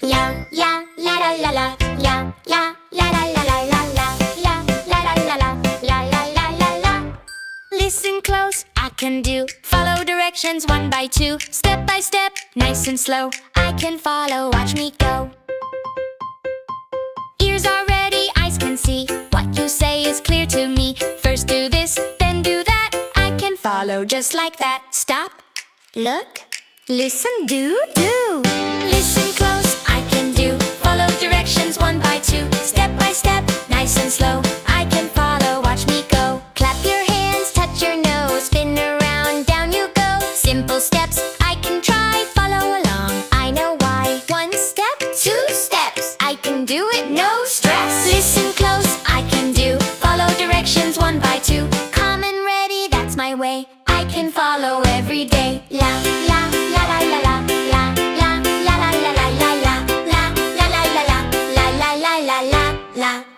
Ya, ya, la la la la. Ya, ya, la la la la la la. Ya, la la la la. La la la la la. Listen close, I can do. Follow directions one by two. Step by step, nice and slow. I can follow, watch me go. Ears are ready, eyes can see. What you say is clear to me. First do this, then do that. I can follow just like that. Stop, look, listen, do. Listen close, I can do. Follow directions one by two. Step by step, nice and slow. I can follow, watch me go. Clap your hands, touch your nose. Spin around, down you go. Simple steps, I can try. Follow along, I know why. One step, two steps, I can do it, no stress. Listen close, I can do. Follow directions one by two. Calm and ready, that's my way. I can follow every day. La la la la la la. La la la la la la la la. La la la la la la la la la la.